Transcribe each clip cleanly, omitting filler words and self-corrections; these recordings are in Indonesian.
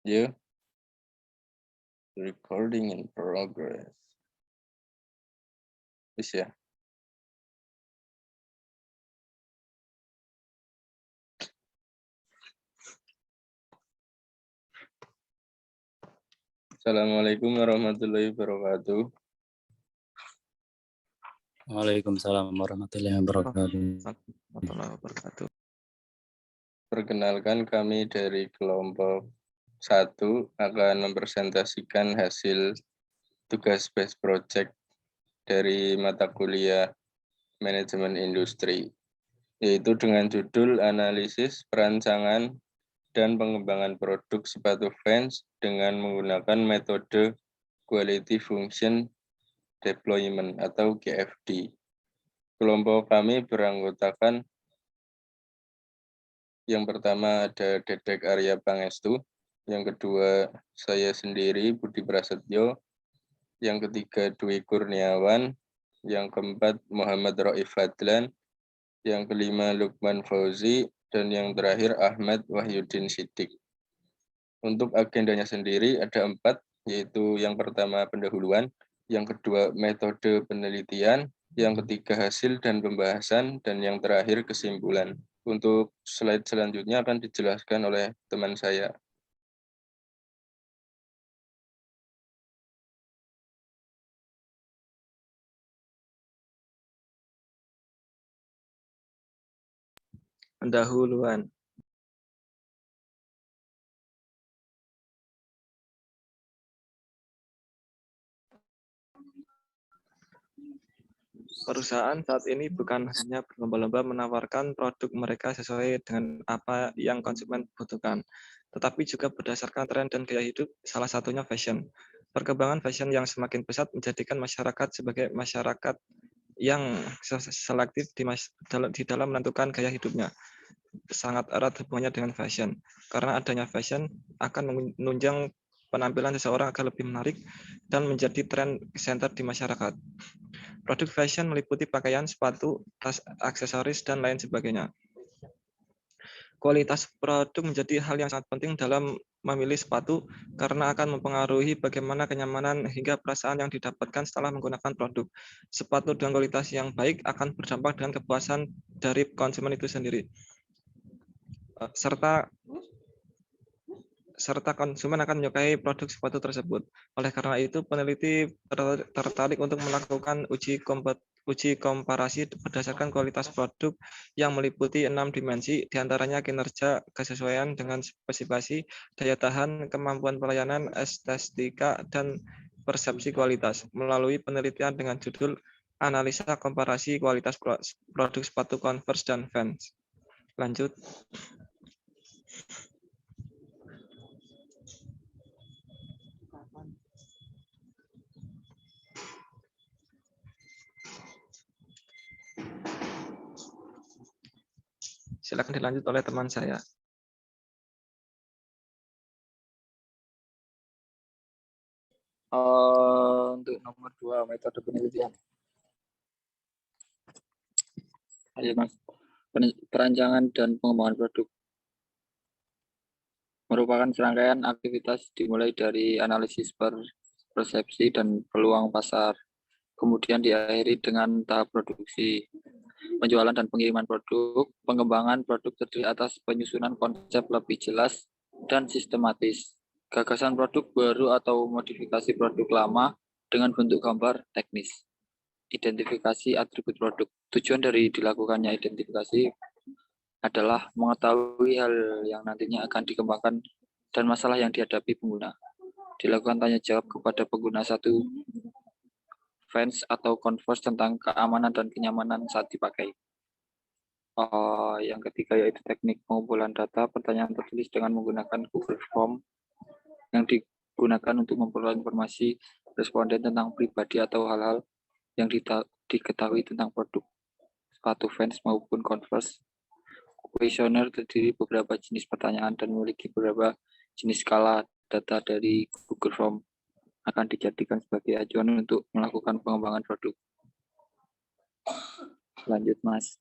Ya, recording in progress. Bisa ya? Assalamualaikum warahmatullahi wabarakatuh. Waalaikumsalam warahmatullahi wabarakatuh. Perkenalkan, kami dari kelompok 1 akan mempresentasikan hasil tugas base project dari mata kuliah manajemen industri, yaitu dengan judul analisis perancangan dan pengembangan produk sepatu Vans dengan menggunakan metode Quality Function Deployment atau QFD. Kelompok kami beranggotakan yang pertama ada Dedek Arya Pangestu, yang kedua saya sendiri Budi Prasetyo, yang ketiga Dwi Kurniawan, yang keempat Muhammad Raif Fadlan, yang kelima Lukman Fauzi, dan yang terakhir Ahmad Wahyudin Siddiq. Untuk agendanya sendiri ada 4, yaitu yang pertama pendahuluan, yang kedua metode penelitian, yang ketiga hasil dan pembahasan, dan yang terakhir kesimpulan. Untuk slide selanjutnya akan dijelaskan oleh teman saya. Pendahuluan. Perusahaan saat ini bukan hanya berlomba-lomba menawarkan produk mereka sesuai dengan apa yang konsumen butuhkan, tetapi juga berdasarkan tren dan gaya hidup, salah satunya fashion. Perkembangan fashion yang semakin pesat menjadikan masyarakat sebagai masyarakat yang selektif di dalam menentukan gaya hidupnya. Sangat erat hubungannya dengan fashion, karena adanya fashion akan menunjang penampilan seseorang agar lebih menarik dan menjadi tren center di masyarakat. Produk fashion meliputi pakaian, sepatu, tas, aksesoris, dan lain sebagainya. Kualitas produk menjadi hal yang sangat penting dalam memilih sepatu karena akan mempengaruhi bagaimana kenyamanan hingga perasaan yang didapatkan setelah menggunakan produk. Sepatu dengan kualitas yang baik akan berdampak dengan kepuasan dari konsumen itu sendiri. Serta konsumen akan menyukai produk sepatu tersebut. Oleh karena itu, peneliti tertarik untuk melakukan uji komparasi berdasarkan kualitas produk yang meliputi 6 dimensi, diantaranya kinerja, kesesuaian dengan spesifikasi, daya tahan, kemampuan pelayanan, estetika, dan persepsi kualitas. Melalui penelitian dengan judul Analisa Komparasi Kualitas Produk Sepatu Converse dan Vans. Lanjut. Silakan dilanjut oleh teman saya. Untuk nomor 2, metode penelitian. Ayo Mas. Perancangan dan pengembangan produk merupakan serangkaian aktivitas dimulai dari analisis persepsi dan peluang pasar, kemudian diakhiri dengan tahap produksi, penjualan dan pengiriman produk. Pengembangan produk terdiri atas penyusunan konsep lebih jelas dan sistematis, gagasan produk baru atau modifikasi produk lama dengan bentuk gambar teknis, identifikasi atribut produk. Tujuan dari dilakukannya identifikasi adalah mengetahui hal yang nantinya akan dikembangkan dan masalah yang dihadapi pengguna. Dilakukan tanya jawab kepada pengguna satu Vans atau Converse tentang keamanan dan kenyamanan saat dipakai. Yang ketiga yaitu teknik pengumpulan data. Pertanyaan tertulis dengan menggunakan Google Form yang digunakan untuk memperoleh informasi responden tentang pribadi atau hal-hal yang diketahui tentang produk sepatu Vans maupun Converse. Kuesioner terdiri beberapa jenis pertanyaan dan memiliki beberapa jenis skala. Data dari Google Form akan dijadikan sebagai acuan untuk melakukan pengembangan produk. Lanjut, Mas.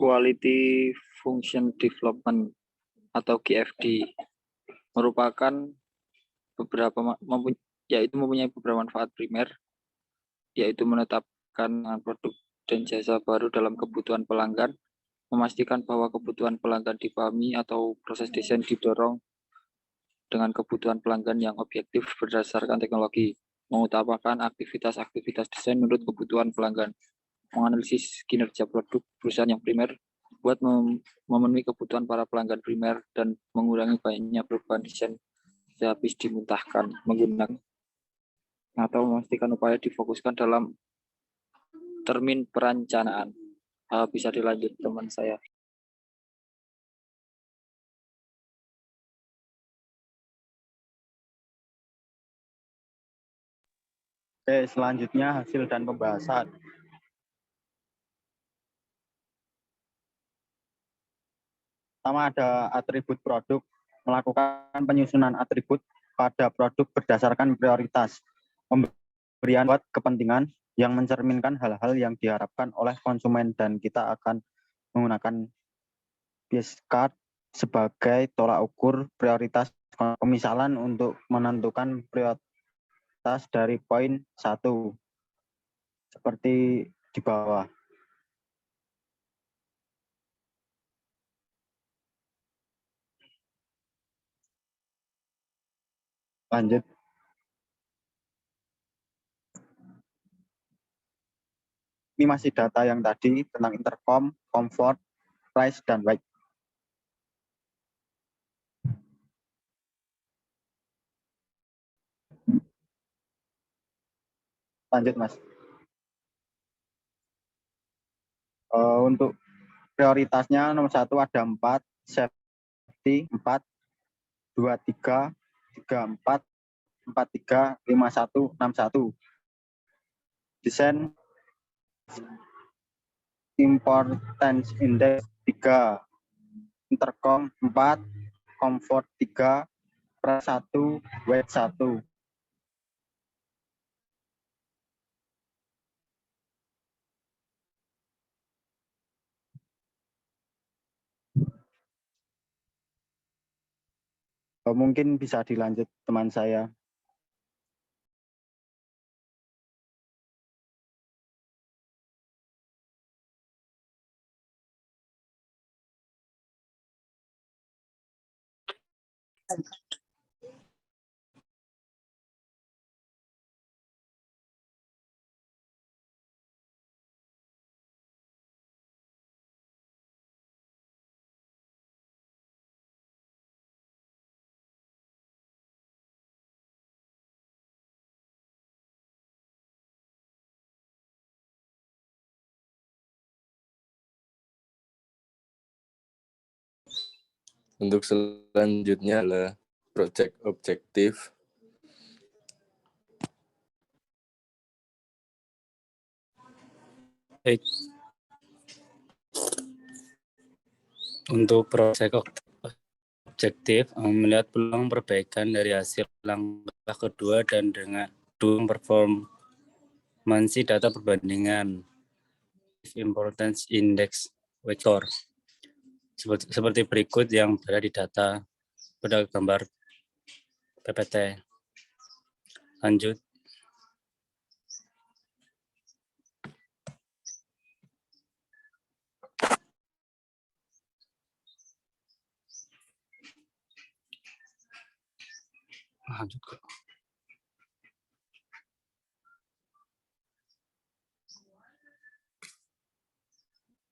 Quality Function Development atau QFD merupakan mempunyai beberapa manfaat primer, yaitu menetapkan produk dan jasa baru dalam kebutuhan pelanggan, memastikan bahwa kebutuhan pelanggan dipahami atau proses desain didorong dengan kebutuhan pelanggan yang objektif berdasarkan teknologi, mengutamakan aktivitas-aktivitas desain menurut kebutuhan pelanggan, menganalisis kinerja produk perusahaan yang primer buat memenuhi kebutuhan para pelanggan primer dan mengurangi banyaknya perubahan desain sehabis dimuntahkan menggunakan atau memastikan upaya difokuskan dalam termin perencanaan. Bisa dilanjut teman saya. Oke, selanjutnya hasil dan pembahasan. Pertama ada atribut produk, melakukan penyusunan atribut pada produk berdasarkan prioritas, pemberian buat kepentingan yang mencerminkan hal-hal yang diharapkan oleh konsumen, dan kita akan menggunakan base card sebagai tolak ukur prioritas pemisalan untuk menentukan prioritas dari poin 1 seperti di bawah. Lanjut. Ini masih data yang tadi tentang intercom, comfort, price, dan weight. Lanjut, Mas. Untuk prioritasnya nomor 1 ada 4, safety 4, 23, 34, 43, 51, 61. Desain importance index 3, intercom 4, comfort 3, price 1, weight 1. Mungkin bisa dilanjut teman saya. Untuk selanjutnya adalah project objektif. Baik. Untuk project objektif, melihat peluang perbaikan dari hasil langkah kedua dan dengan performansi data perbandingan importance index vector seperti berikut yang berada di data pada gambar PPT. Lanjut. Lanjut.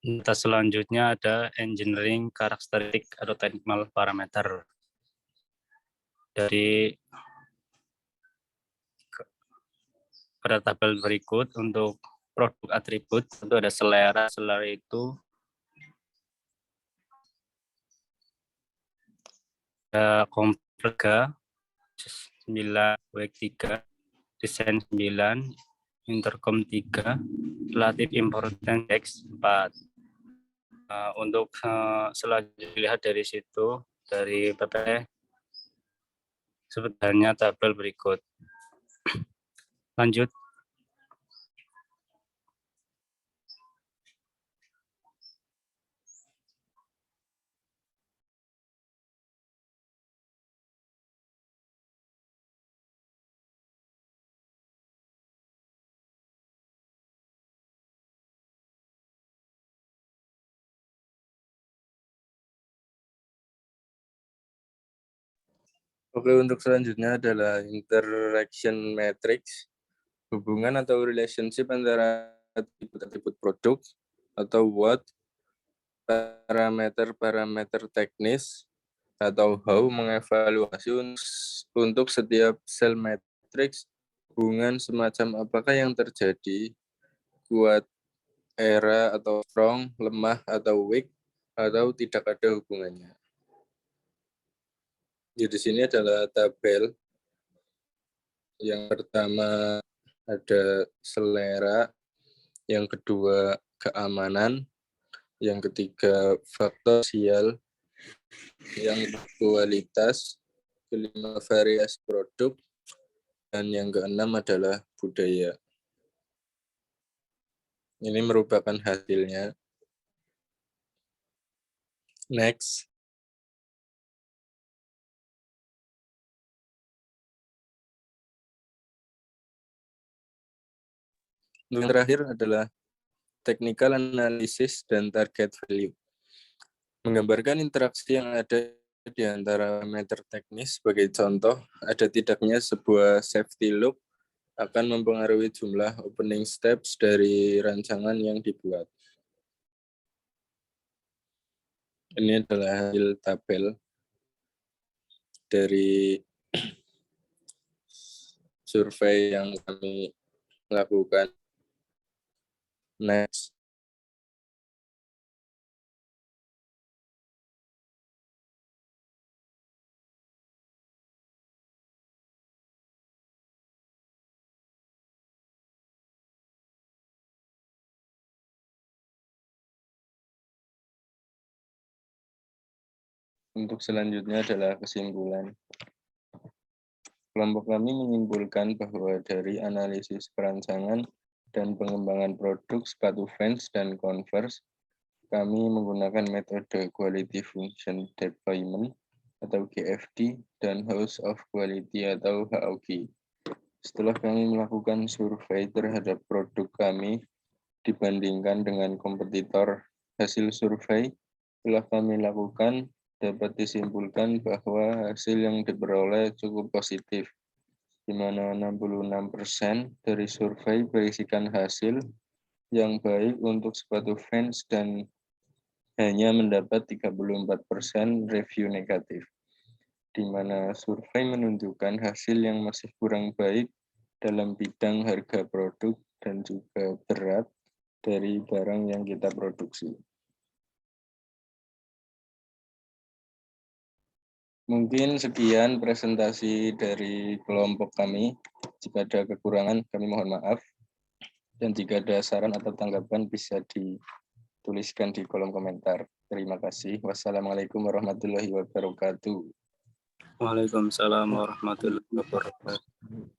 Data selanjutnya ada engineering karakteristik atau technical parameter. Dari pada tabel berikut untuk produk atribut itu ada selera itu ada komplega 9, weight 3, desain 9, intercom 3, relative importance index 4. Untuk selanjutnya dilihat dari situ, dari PPT, sebenarnya tabel berikut. Lanjut. Oke, untuk selanjutnya adalah interaction matrix, hubungan atau relationship antara atribut-atribut produk atau what, parameter-parameter teknis, atau how mengevaluasi untuk setiap sel matrix hubungan semacam apakah yang terjadi, kuat, era atau strong, lemah atau weak, atau tidak ada hubungannya. Jadi di sini adalah tabel. Yang pertama ada selera, yang kedua keamanan, yang ketiga faktor sosial, yang kualitas, kelima variasi produk, dan yang keenam adalah budaya. Ini merupakan hasilnya. Next. Yang terakhir adalah technical analysis dan target value. Menggambarkan interaksi yang ada di antara parameter teknis. Sebagai contoh, ada tidaknya sebuah safety loop akan mempengaruhi jumlah opening steps dari rancangan yang dibuat. Ini adalah hasil tabel dari survei yang kami lakukan. Next. Untuk selanjutnya adalah kesimpulan. Kelompok kami menyimpulkan bahwa dari analisis perancangan dan pengembangan produk sepatu Vans dan Converse, kami menggunakan metode Quality Function Deployment atau GFD dan House of Quality atau HOQ. Setelah kami melakukan survei terhadap produk kami dibandingkan dengan kompetitor, hasil survei telah kami lakukan dapat disimpulkan bahwa hasil yang diperoleh cukup positif, di mana 66% dari survei berisikan hasil yang baik untuk sepatu Vans dan hanya mendapat 34% review negatif, di mana survei menunjukkan hasil yang masih kurang baik dalam bidang harga produk dan juga berat dari barang yang kita produksi. Mungkin sekian presentasi dari kelompok kami. Jika ada kekurangan, kami mohon maaf. Dan jika ada saran atau tanggapan, bisa dituliskan di kolom komentar. Terima kasih. Wassalamualaikum warahmatullahi wabarakatuh. Waalaikumsalam warahmatullahi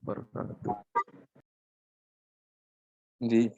wabarakatuh. Di